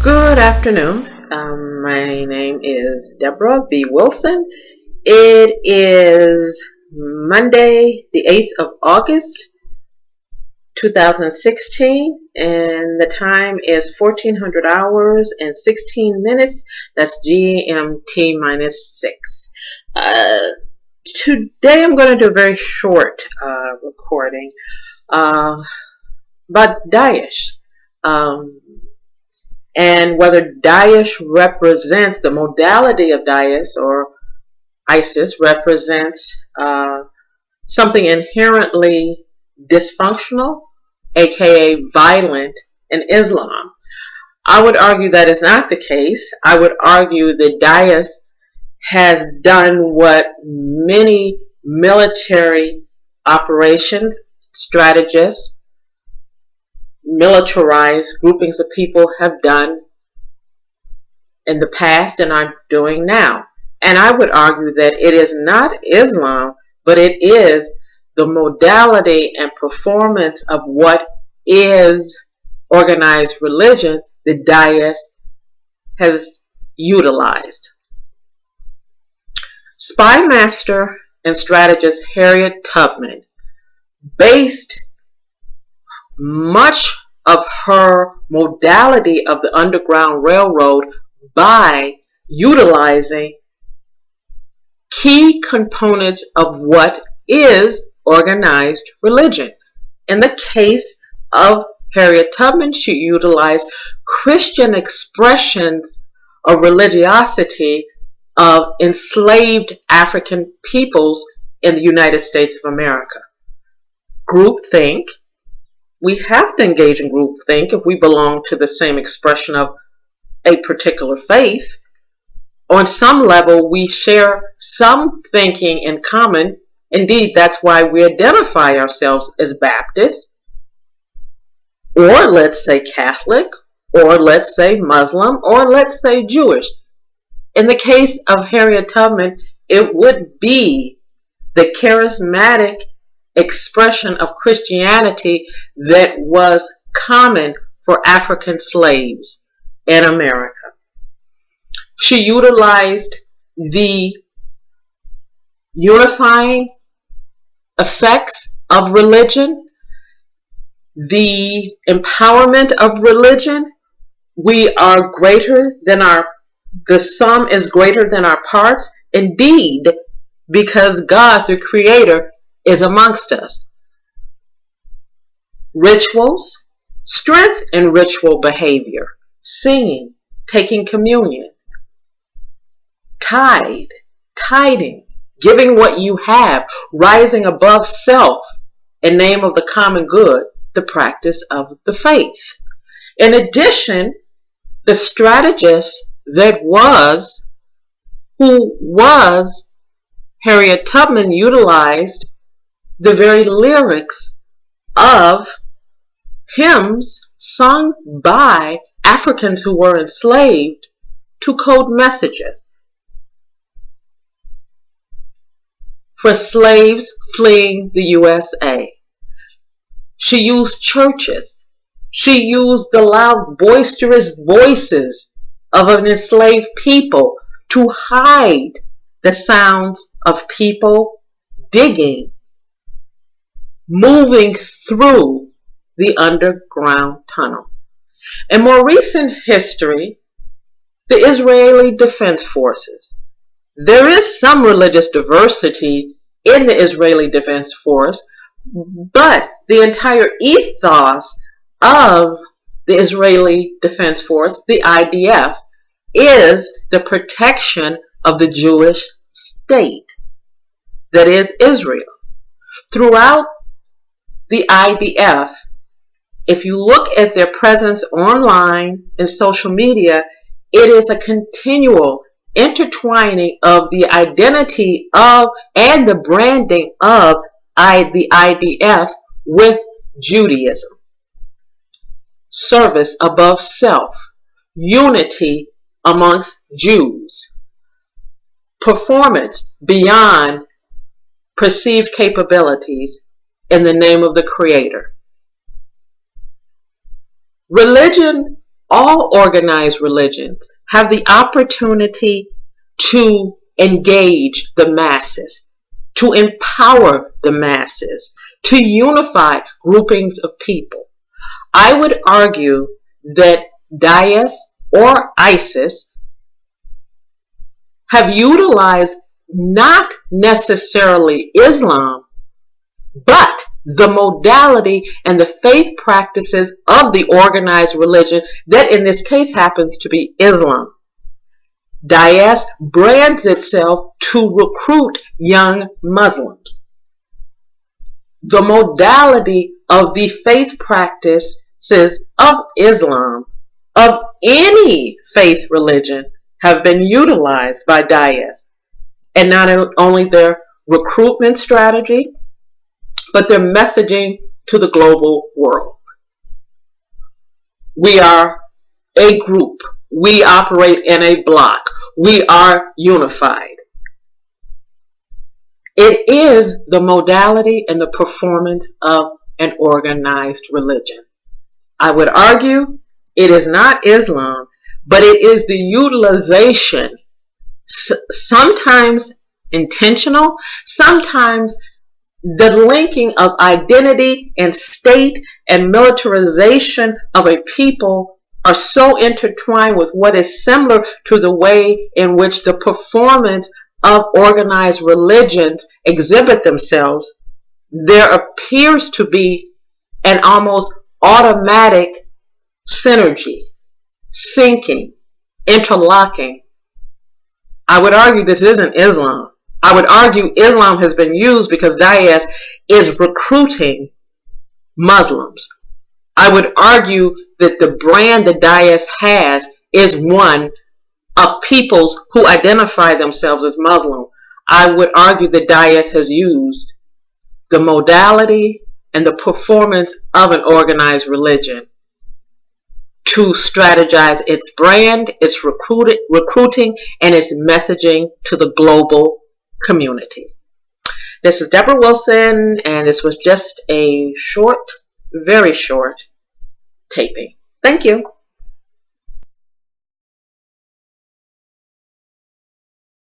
Good afternoon. My name is Debra V Wilson. It is Monday, the 8th of August, 2016, and the time is 1400 hours and 16 minutes. That's GMT minus 6. Today I'm going to do a very short recording about Daesh. And whether Daesh represents, the modality of Daesh or ISIS represents something inherently dysfunctional, aka violent, in Islam. I would argue that is not the case. I would argue that Daesh has done what many military operations, strategists, militarized groupings of people have done in the past and are doing now. And I would argue that it is not Islam, but it is the modality and performance of what is organized religion that Daesh has utilized. Spy master and strategist Harriet Tubman based much of her modality of the Underground Railroad by utilizing key components of what is organized religion. In the case of Harriet Tubman, she utilized Christian expressions of religiosity of enslaved African peoples in the United States of America. Groupthink. We have to engage in groupthink if we belong to the same expression of a particular faith. On some level, we share some thinking in common. Indeed, that's why we identify ourselves as Baptist, or let's say Catholic, or let's say Muslim, or let's say Jewish. In the case of Harriet Tubman, it would be the charismatic expression of Christianity that was common for African slaves in America. She utilized the unifying effects of religion, the empowerment of religion. We are greater than the sum is greater than our parts. Indeed, because God, the Creator, is amongst us. Rituals, strength in ritual behavior, singing, taking communion, tithing, giving what you have, rising above self in name of the common good, the practice of the faith. In addition, the strategist who was Harriet Tubman utilized the very lyrics of hymns sung by Africans who were enslaved to code messages for slaves fleeing the USA. She used churches. She used the loud, boisterous voices of an enslaved people to hide the sounds of people digging, moving through the underground tunnel. In more recent history, the Israeli Defense Forces. There is some religious diversity in the Israeli Defense Force, but the entire ethos of the Israeli Defense Force, the IDF, is the protection of the Jewish state, that is Israel. Throughout the IDF, if you look at their presence online and social media, it is a continual intertwining of the identity of and the branding of the IDF with Judaism. Service above self, unity amongst Jews, performance beyond perceived capabilities in the name of the Creator. Religion all organized religions have the opportunity to engage the masses, to empower the masses, to unify groupings of people. I would argue that Daesh or ISIS have utilized not necessarily Islam, but the modality and the faith practices of the organized religion that in this case happens to be Islam. Daesh brands itself to recruit young Muslims. The modality of the faith practices of Islam, of any faith religion, have been utilized by Daesh. And not only their recruitment strategy, but their messaging to the global world. We are a group. We operate in a block. We are unified. It is the modality and the performance of an organized religion. I would argue it is not Islam, but it is the utilization, sometimes intentional, sometimes the linking of identity and state and militarization of a people are so intertwined with what is similar to the way in which the performance of organized religions exhibit themselves. There appears to be an almost automatic synergy, syncing, interlocking. I would argue this isn't Islam. I would argue Islam has been used because Daesh is recruiting Muslims. I would argue that the brand that Daesh has is one of peoples who identify themselves as Muslim. I would argue that Daesh has used the modality and the performance of an organized religion to strategize its brand, its recruiting, and its messaging to the global community. This is Debra Wilson, and this was just a short, very short taping. Thank you.